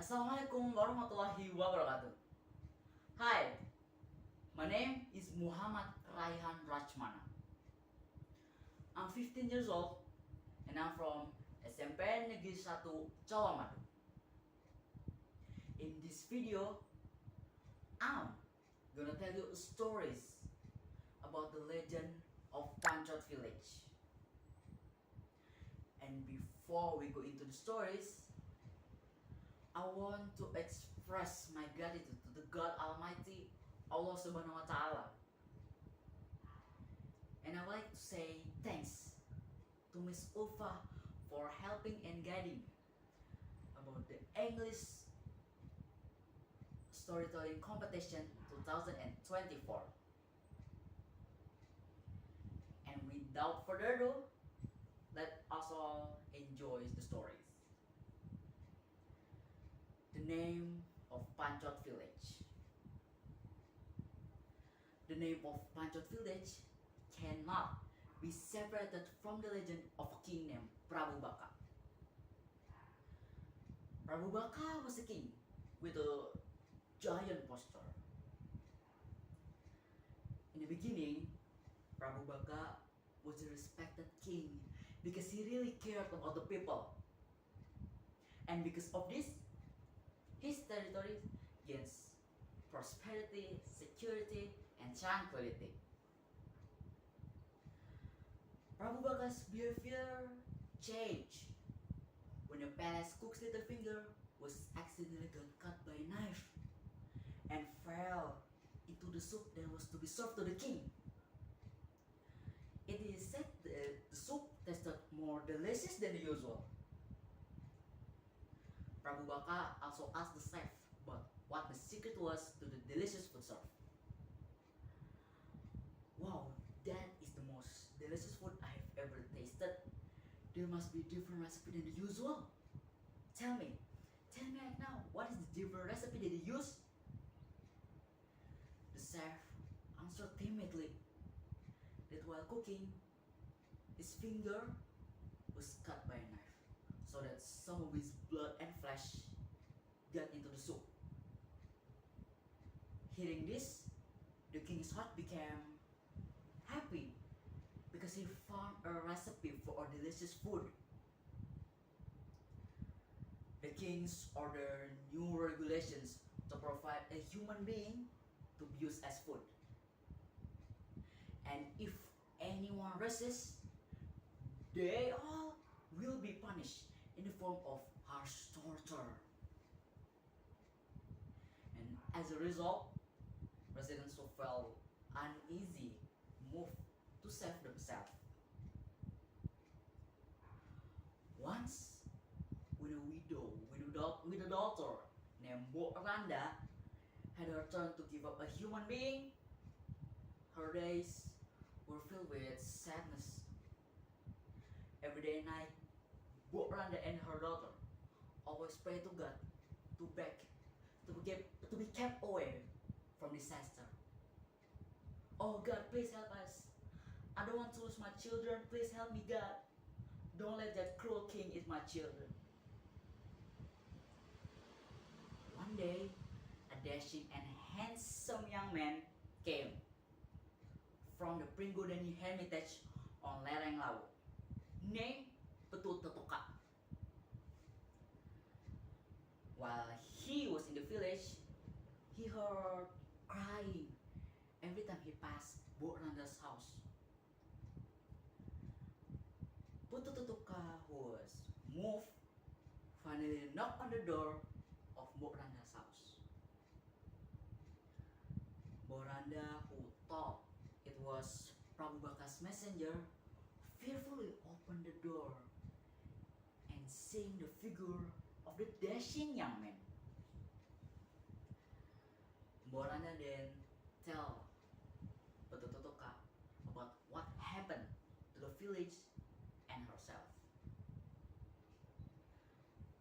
Assalamualaikum warahmatullahi wabarakatuh. Hi, my name is Muhammad Raihan Rajmana. I'm 15 years old and I'm from SMP Negeri 1 Cawamadu. In this video, I'm gonna tell you stories about the legend of Pancot Village. And before we go into the stories, I want to express my gratitude to the God Almighty, Allah Subhanahu wa Ta'ala. And I would like to say thanks to Miss Ulfa for helping and guiding about the English storytelling competition 2024. And without further ado, let us all enjoy the stories. The name of Pancot Village. The name of Pancot Village cannot be separated from the legend of a king named Prabu Baka. Prabu Baka was a king with a giant posture. In the beginning, Prabu Baka was a respected king because he really cared about the people. And because of this, his territory gains prosperity, security, and tranquility. Prabu Baka's behavior changed when the palace cook's little finger was accidentally got cut by a knife and fell into the soup that was to be served to the king. It is said that the soup tasted more delicious than the usual. Prabu Baka also asked the chef about what the secret was to the delicious food served. Wow, that is the most delicious food I have ever tasted. There must be a different recipe than the usual. Tell me right now, what is the different recipe that you use? The chef answered timidly that while cooking, his finger was cut by a knife, so that some of his blood and flesh got into the soup. Hearing this, the king's heart became happy because he found a recipe for a delicious food. The kings ordered new regulations to provide a human being to be used as food. And if anyone resists, they all will be punished in the form of harsh torture. And as a result, residents who felt uneasy moved to save themselves. Once, when a widow with a daughter named Bo Randa had her turn to give up a human being, her days were filled with sadness. Every day and night, Bo Randa and her daughter always pray to God to beg to be kept away from disaster. Oh God, please help us. I don't want to lose my children. Please help me, God. Don't let that cruel king eat my children. One day, a dashing and handsome young man came from the Pringgodani Hermitage on Lereng Lawu, named Petut Tetuka. While he was in the village, he heard crying every time he passed Bo Randa's house. Petut Tetuka, who was moved, finally knocked on the door of Bo Randa's house. Bo Randa, who thought it was Prabu Baka's messenger, fearfully opened the door and seeing the figure of the dashing young man. Bo Randa then tell Petut Tetuka about what happened to the village and herself.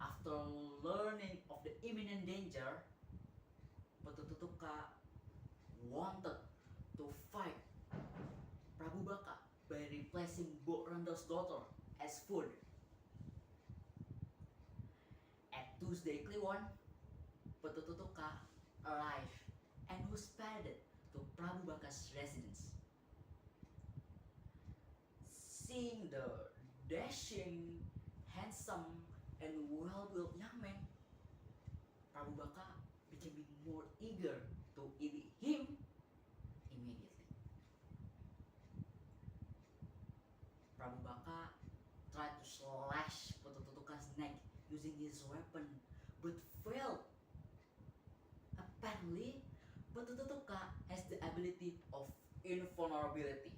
After learning of the imminent danger, Petut Tetuka wanted to fight Prabu Baka by replacing Bo Randa's daughter as food. At Tuesday Kliwon, Patututuka arrived and was paraded to Prabu Baka's residence. Seeing the dashing, handsome, and well-built young man, Prabu Baka became more eager to eat him immediately. Prabu Baka tried to slash Patututuka's neck using his weapon, but failed. Apparently, Patututuka has the ability of invulnerability.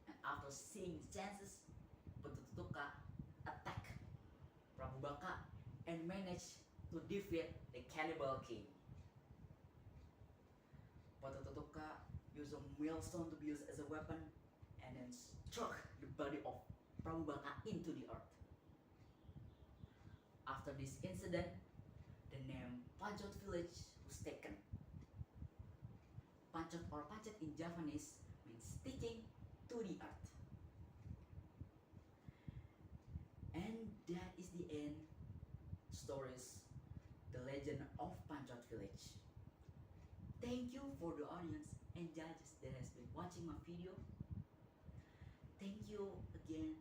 And after seeing the chances, Patututuka attacked Prabu Baka and managed to defeat the cannibal king. Patututuka used a millstone to be used as a weapon and then struck the body of Prabu Baka into the earth. After this incident, the name Panchot village was taken. Panchot or Panchet in Javanese means sticking to the earth. And that is the end stories, the legend of Panchot village. Thank you for the audience and judges that has been watching my video. Thank you again.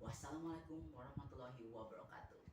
Wassalamualaikum warahmatullahi wabarakatuh.